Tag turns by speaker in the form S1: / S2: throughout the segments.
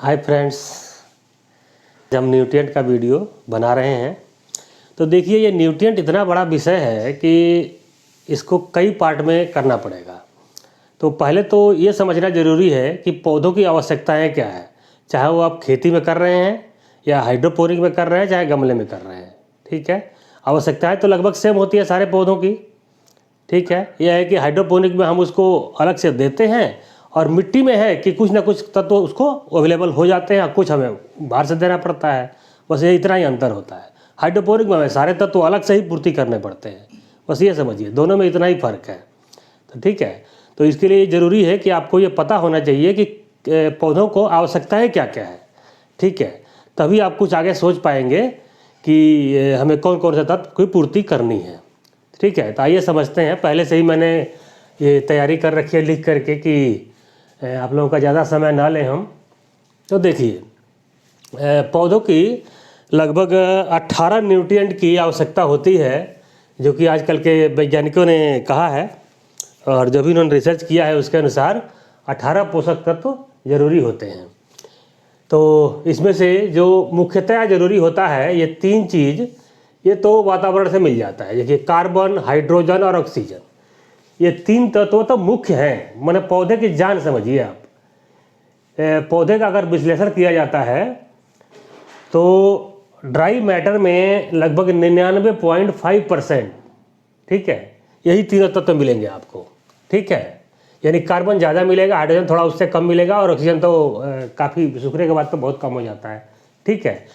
S1: Hi friends, हम nutrient का video बना रहे हैं। तो देखिए, ये न्यूट्रिएंट इतना बड़ा विषय है कि इसको कई पार्ट में करना पड़ेगा। तो पहले तो ये समझना ज़रूरी है कि पौधों की आवश्यकताएं क्या है, चाहे वो आप खेती में कर रहे हैं या हाइड्रोपोनिक में कर रहे हैं, चाहे गमले में कर रहे हैं। ठीक है, आवश्यकताएं तो लगभग सेम होती है सारे पौधों की। ठीक है, यह है कि हाइड्रोपोनिक में हम उसको अलग से देते हैं और मिट्टी में है कि कुछ ना कुछ तत्व उसको अवेलेबल हो जाते हैं, कुछ हमें बाहर से देना पड़ता है। बस ये इतना ही अंतर होता है। हाइड्रोपोनिक में हमें सारे तत्व अलग से ही पूर्ति करने पड़ते हैं। बस ये समझिए, दोनों में इतना ही फ़र्क है। तो ठीक है, तो इसके लिए ज़रूरी है कि आपको ये पता होना चाहिए कि पौधों को आवश्यकताएँ क्या क्या है। ठीक है, तभी आप कुछ आगे सोच पाएंगे कि हमें कौन कौन से तत्व की पूर्ति करनी है। ठीक है, तो आइए समझते हैं। पहले से ही मैंने ये तैयारी कर रखी है लिख करके कि आप लोगों का ज़्यादा समय ना लें हम। तो देखिए, पौधों की लगभग 18 न्यूट्रिएंट की आवश्यकता होती है, जो कि आजकल के वैज्ञानिकों ने कहा है और जो भी उन्होंने रिसर्च किया है उसके अनुसार 18 पोषक तत्व जरूरी होते हैं। तो इसमें से जो मुख्यतः ज़रूरी होता है, ये तीन चीज़, ये तो वातावरण से मिल जाता है। देखिए, कार्बन, हाइड्रोजन और ऑक्सीजन, ये तीन तत्व तो मुख्य हैं। मैंने पौधे की जान समझिए आप। पौधे का अगर विश्लेषण किया जाता है तो ड्राई मैटर में लगभग 99.5%, ठीक है, यही तीनों तत्व मिलेंगे आपको। ठीक है, यानी कार्बन ज़्यादा मिलेगा, हाइड्रोजन थोड़ा उससे कम मिलेगा और ऑक्सीजन तो काफ़ी सूखने के बाद तो बहुत कम हो जाता है। ठीक है,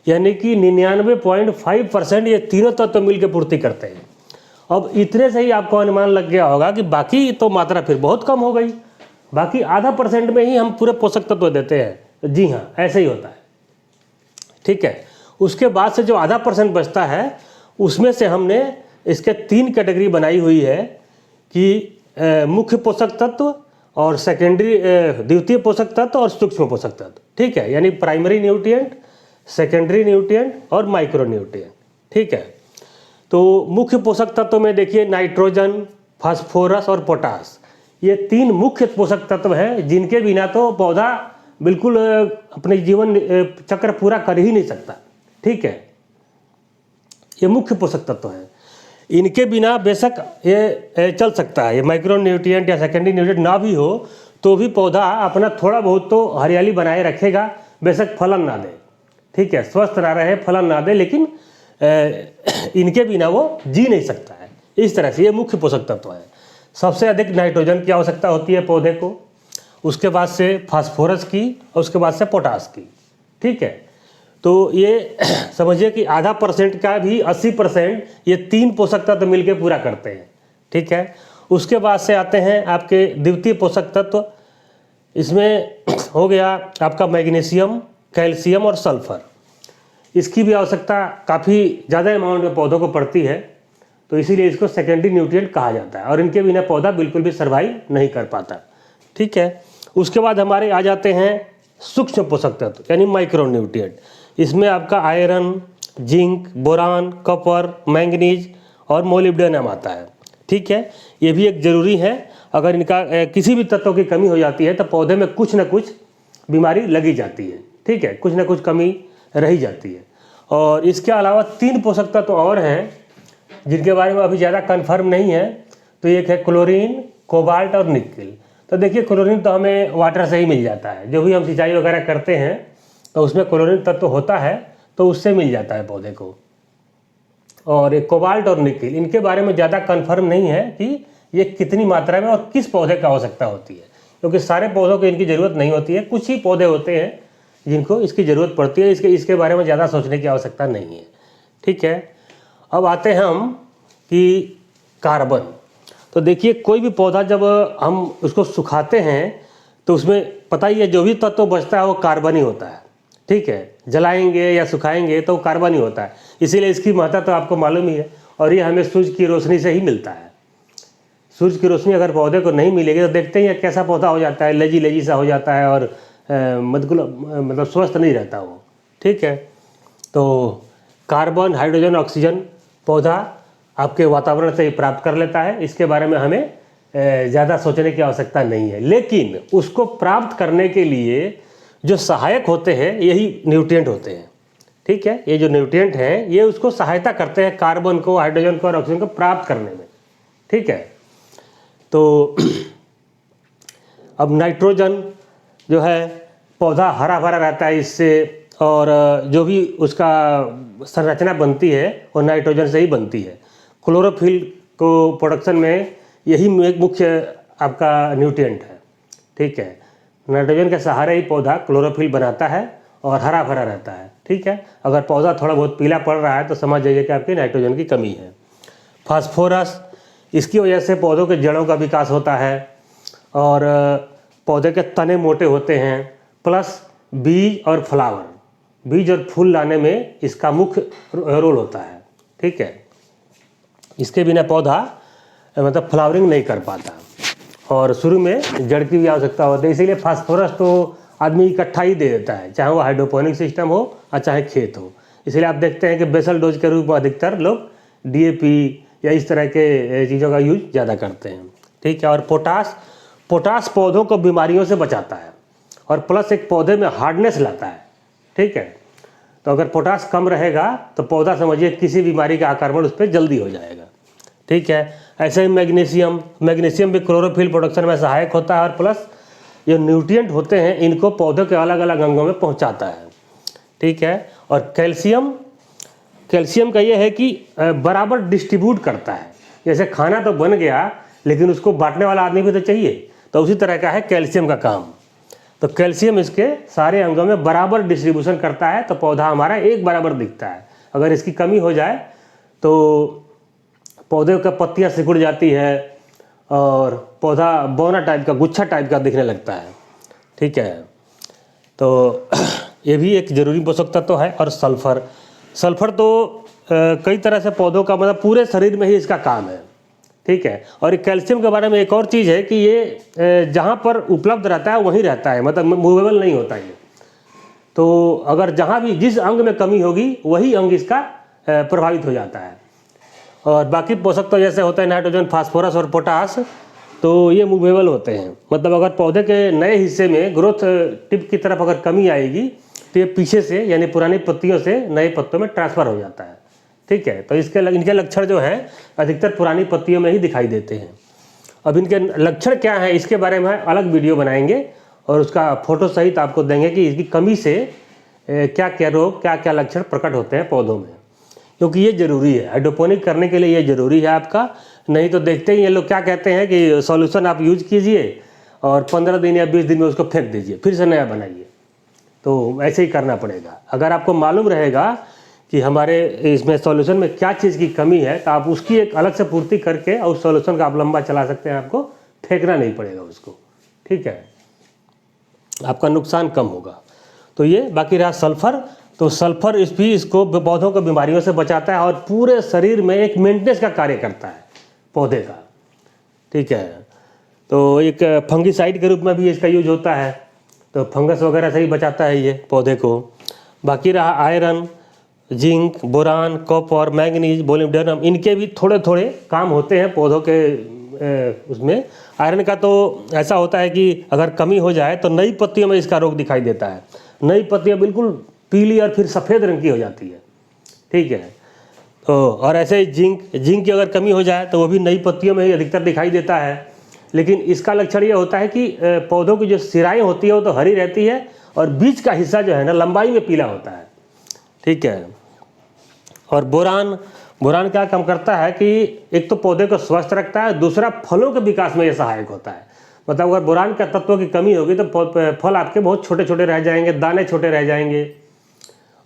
S1: यानी कि 99.5% ये तीनों तत्व मिलकर पूर्ति करते हैं। अब इतने से ही आपको अनुमान लग गया होगा कि बाकी तो मात्रा फिर बहुत कम हो गई, बाकी आधा % में ही हम पूरे पोषक तत्व देते हैं। तो जी हाँ, ऐसे ही होता है। ठीक है, उसके बाद से जो आधा % बचता है उसमें से हमने इसके 3 कैटेगरी बनाई हुई है कि मुख्य पोषक तत्व और सेकेंडरी, द्वितीय पोषक तत्व और सूक्ष्म पोषक तत्व। ठीक है, यानी प्राइमरी न्यूट्रिएंट, सेकेंडरी न्यूट्रिएंट और माइक्रो न्यूट्रिएंट। ठीक है, तो मुख्य पोषक तत्व में देखिए नाइट्रोजन, फास्फोरस और पोटास, ये 3 मुख्य पोषक तत्व हैं जिनके बिना तो पौधा बिल्कुल अपने जीवन चक्र पूरा कर ही नहीं सकता। ठीक है, ये मुख्य पोषक तत्व हैं। इनके बिना बेशक ये चल सकता है, ये माइक्रो न्यूट्रिएंट या सेकेंडरी न्यूट्रिएंट ना भी हो तो भी पौधा अपना थोड़ा बहुत तो हरियाली बनाए रखेगा, बेशक फलन ना दे। ठीक है, स्वस्थ ना रहे, फलन ना दे, लेकिन इनके बिना वो जी नहीं सकता है। इस तरह से ये मुख्य पोषक तत्व है। सबसे अधिक नाइट्रोजन की आवश्यकता होती है पौधे को, उसके बाद से फास्फोरस की और उसके बाद से पोटास की। ठीक है, तो ये समझिए कि आधा % का भी 80% ये 3 पोषक तत्व मिलकर पूरा करते हैं। ठीक है, उसके बाद से आते हैं आपके द्वितीय पोषक तत्व। इसमें हो गया आपका मैग्नीशियम, कैल्शियम और सल्फर। इसकी भी आवश्यकता काफ़ी ज़्यादा अमाउंट में पौधों को पड़ती है, तो इसीलिए इसको सेकेंडरी न्यूट्रिएंट कहा जाता है और इनके बिना पौधा बिल्कुल भी सर्वाइव नहीं कर पाता। ठीक है, उसके बाद हमारे आ जाते हैं सूक्ष्म पोषक तत्व यानी माइक्रो न्यूट्रिएंट। इसमें आपका iron, zinc, boron, copper, manganese और मोलिब्डेनम आता है। ठीक है, ये भी एक ज़रूरी है। अगर इनका किसी भी तत्व की कमी हो जाती है तो पौधे में कुछ ना कुछ बीमारी लगी जाती है। ठीक है, कुछ ना कुछ कमी रही जाती है। और इसके अलावा 3 पोषक तत्व और हैं जिनके बारे में अभी ज़्यादा कंफर्म नहीं है। तो एक है क्लोरीन, कोबाल्ट और निकेल। तो देखिए, क्लोरीन तो हमें वाटर से ही मिल जाता है, जो भी हम सिंचाई वगैरह करते हैं तो उसमें क्लोरीन तत्व होता है, तो उससे मिल जाता है पौधे को। और एक कोबाल्ट और निकेल, इनके बारे में ज़्यादा कंफर्म नहीं है कि ये कितनी मात्रा में और किस पौधे का आवश्यकता होती है, क्योंकि सारे पौधों को इनकी ज़रूरत नहीं होती है। कुछ ही पौधे होते हैं जिनको इसकी ज़रूरत पड़ती है। इसके बारे में ज़्यादा सोचने की आवश्यकता नहीं है। ठीक है, अब आते हैं हम कि कार्बन। तो देखिए, कोई भी पौधा जब हम उसको सुखाते हैं तो उसमें पता ही है जो भी तत्व बचता है वो कार्बन ही होता है। ठीक है, जलाएंगे या सुखाएंगे तो कार्बन ही होता है, इसीलिए इसकी महत्ता तो आपको मालूम ही है। और ये हमें सूरज की रोशनी से ही मिलता है। सूरज की रोशनी अगर पौधे को नहीं मिलेगी तो देखते ही कैसा पौधा हो जाता है, लेजी लेजी सा हो जाता है और मतलब स्वस्थ नहीं रहता वो। ठीक है, तो कार्बन, हाइड्रोजन, ऑक्सीजन पौधा आपके वातावरण से ही प्राप्त कर लेता है। इसके बारे में हमें ज़्यादा सोचने की आवश्यकता नहीं है। लेकिन उसको प्राप्त करने के लिए जो सहायक होते हैं यही न्यूट्रिएंट होते हैं। ठीक है, ये जो न्यूट्रिएंट हैं ये उसको सहायता करते हैं कार्बन को, हाइड्रोजन को और ऑक्सीजन को प्राप्त करने में। ठीक है, तो अब नाइट्रोजन जो है पौधा हरा भरा रहता है इससे, और जो भी उसका संरचना बनती है वो नाइट्रोजन से ही बनती है। क्लोरोफिल को प्रोडक्शन में यही एक मुख्य आपका न्यूट्रिएंट है। ठीक है, नाइट्रोजन के सहारे ही पौधा क्लोरोफिल बनाता है और हरा भरा रहता है। ठीक है, अगर पौधा थोड़ा बहुत पीला पड़ रहा है तो समझ जाइए कि आपकी नाइट्रोजन की कमी है। फास्फोरस, इसकी वजह से पौधों के जड़ों का विकास होता है और पौधे के तने मोटे होते हैं। प्लस बीज और फ्लावर, बीज और फूल लाने में इसका मुख्य रोल होता है। ठीक है, इसके बिना पौधा मतलब फ्लावरिंग नहीं कर पाता और शुरू में जड़ की भी आवश्यकता होती है। इसीलिए फास्फोरस तो आदमी इकट्ठा ही दे देता है, चाहे वो हाइड्रोपोनिक सिस्टम हो और चाहे खेत हो। इसलिए आप देखते हैं कि बेसल डोज के रूप में अधिकतर लोग डीएपी या इस तरह के चीज़ों का यूज ज़्यादा करते हैं। ठीक है, और पोटास पौधों को बीमारियों से बचाता है और प्लस एक पौधे में हार्डनेस लाता है। ठीक है, तो अगर पोटास कम रहेगा तो पौधा समझिए किसी बीमारी का आक्रमण उस पर जल्दी हो जाएगा। ठीक है, ऐसे ही मैग्नीशियम भी क्लोरोफिल प्रोडक्शन में सहायक होता है और प्लस ये न्यूट्रिएंट होते हैं इनको पौधों के अलग अलग अंगों में पहुंचाता है। ठीक है, और कैल्शियम का ये है कि बराबर डिस्ट्रीब्यूट करता है। जैसे खाना तो बन गया लेकिन उसको बांटने वाला आदमी भी तो चाहिए, तो उसी तरह का है कैल्शियम का काम। तो कैल्शियम इसके सारे अंगों में बराबर डिस्ट्रीब्यूशन करता है तो पौधा हमारा एक बराबर दिखता है। अगर इसकी कमी हो जाए तो पौधे का पत्तियां सिकुड़ जाती है और पौधा बौना टाइप का, गुच्छा टाइप का दिखने लगता है। ठीक है, तो ये भी एक जरूरी पोषक तत्व है। और सल्फर तो कई तरह से पौधों का मतलब पूरे शरीर में ही इसका काम है। ठीक है, और कैल्शियम के बारे में एक और चीज़ है कि ये जहाँ पर उपलब्ध रहता है वहीं रहता है, मतलब मूवेबल नहीं होता ये। तो अगर जहाँ भी जिस अंग में कमी होगी वही अंग इसका प्रभावित हो जाता है। और बाकी पोषक तो जैसे होते हैं नाइट्रोजन, फास्फोरस और पोटास, तो ये मूवेबल होते हैं। मतलब अगर पौधे के नए हिस्से में ग्रोथ टिप की तरफ अगर कमी आएगी तो ये पीछे से यानी पुरानी पत्तियों से नए पत्तों में ट्रांसफ़र हो जाता है। ठीक है, तो इनके लक्षण जो हैं अधिकतर पुरानी पत्तियों में ही दिखाई देते हैं। अब इनके लक्षण क्या हैं इसके बारे में अलग वीडियो बनाएंगे और उसका फोटो सहित आपको देंगे कि इसकी कमी से क्या क्या रोग, क्या क्या लक्षण प्रकट होते हैं पौधों में, क्योंकि ये ज़रूरी है। हाइड्रोपोनिक करने के लिए ये ज़रूरी है आपका। नहीं तो देखते ही ये लोग क्या कहते हैं कि सॉल्यूशन आप यूज कीजिए और 15 दिन या 20 दिन में उसको फेंक दीजिए, फिर से नया बनाइए। तो ऐसे ही करना पड़ेगा। अगर आपको मालूम रहेगा कि हमारे इसमें सॉल्यूशन में क्या चीज़ की कमी है तो आप उसकी एक अलग से पूर्ति करके और उस सॉल्यूशन का आप लंबा चला सकते हैं, आपको फेंकना नहीं पड़ेगा उसको। ठीक है, आपका नुकसान कम होगा। तो ये बाकी रहा सल्फर, तो सल्फर इसको पौधों को बीमारियों से बचाता है और पूरे शरीर में एक मेंटेनेंस का कार्य करता है पौधे का। ठीक है, तो एक फंगिसाइड के रूप में भी इसका यूज होता है, तो फंगस वगैरह से ही बचाता है ये पौधे को। बाकी रहा iron, zinc, boron, copper, manganese, molybdenum, इनके भी थोड़े थोड़े काम होते हैं पौधों के उसमें। आयरन का तो ऐसा होता है कि अगर कमी हो जाए तो नई पत्तियों में इसका रोग दिखाई देता है। नई पत्तियां बिल्कुल पीली और फिर सफ़ेद रंग की हो जाती है। ठीक है, तो और ऐसे ही जिंक की अगर कमी हो जाए तो वो भी नई पत्तियों में ही अधिकतर दिखाई देता है। लेकिन इसका लक्षण ये होता है कि पौधों की जो सिराएँ होती है वो तो हरी रहती है और बीच का हिस्सा जो है ना लंबाई में पीला होता है। ठीक है, और बोरान क्या काम करता है कि एक तो पौधे को स्वस्थ रखता है, दूसरा फलों के विकास में ये सहायक होता है। मतलब अगर बोरान का तत्व की कमी होगी तो फल आपके बहुत छोटे छोटे रह जाएंगे, दाने छोटे रह जाएंगे।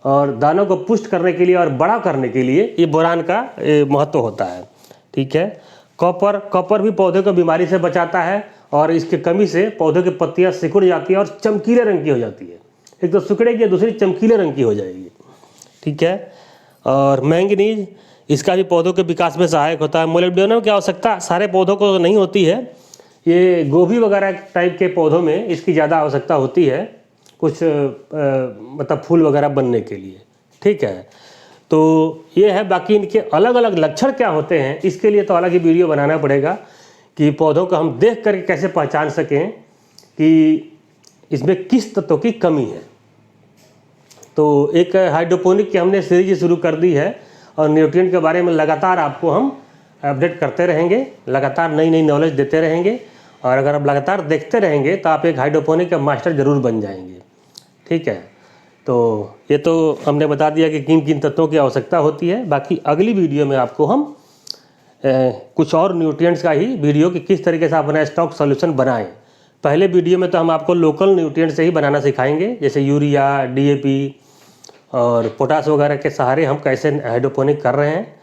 S1: और दानों को पुष्ट करने के लिए और बड़ा करने के लिए ये बोरान का महत्व होता है। ठीक है, कॉपर भी पौधे को बीमारी से बचाता है और इसकी कमी से पौधे की पत्तियां सिकुड़ जाती है और चमकीले रंग की हो जाती है। एक तो सिकुड़ेगी, दूसरी चमकीले रंग की हो जाएगी। ठीक है, और मैंगनीज, इसका भी पौधों के विकास में सहायक होता है। मोलिब्डेनम की आवश्यकता सारे पौधों को नहीं होती है, ये गोभी वगैरह टाइप के पौधों में इसकी ज़्यादा आवश्यकता होती है, कुछ मतलब फूल वगैरह बनने के लिए। ठीक है, तो ये है। बाकी इनके अलग अलग लक्षण क्या होते हैं इसके लिए तो अलग ही वीडियो बनाना पड़ेगा कि पौधों को हम देख करके कैसे पहचान सकें कि इसमें किस तत्व की कमी है। तो एक हाइड्रोपोनिक की हमने सीरीज शुरू कर दी है और न्यूट्रिएंट के बारे में लगातार आपको हम अपडेट करते रहेंगे, लगातार नई नई नॉलेज देते रहेंगे। और अगर आप लगातार देखते रहेंगे तो आप एक हाइड्रोपोनिक का मास्टर ज़रूर बन जाएंगे। ठीक है, तो ये तो हमने बता दिया कि किन किन तत्वों की आवश्यकता होती है। बाकी अगली वीडियो में आपको हम कुछ और न्यूट्रिएंट्स का ही वीडियो कि किस तरीके से आप अपना स्टॉक सॉल्यूशन बनाएं। पहले वीडियो में तो हम आपको लोकल न्यूट्रिएंट से ही बनाना सिखाएंगे, जैसे यूरिया, डीएपी और पोटास वगैरह के सहारे हम कैसे हाइड्रोपोनिक कर रहे हैं।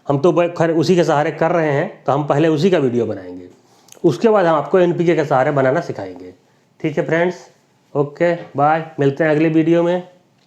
S1: हम तो खैर उसी के सहारे कर रहे हैं, तो हम पहले उसी का वीडियो बनाएंगे। उसके बाद हम आपको एनपीके के सहारे बनाना सिखाएंगे। ठीक है फ्रेंड्स, ओके बाय, मिलते हैं अगले वीडियो में।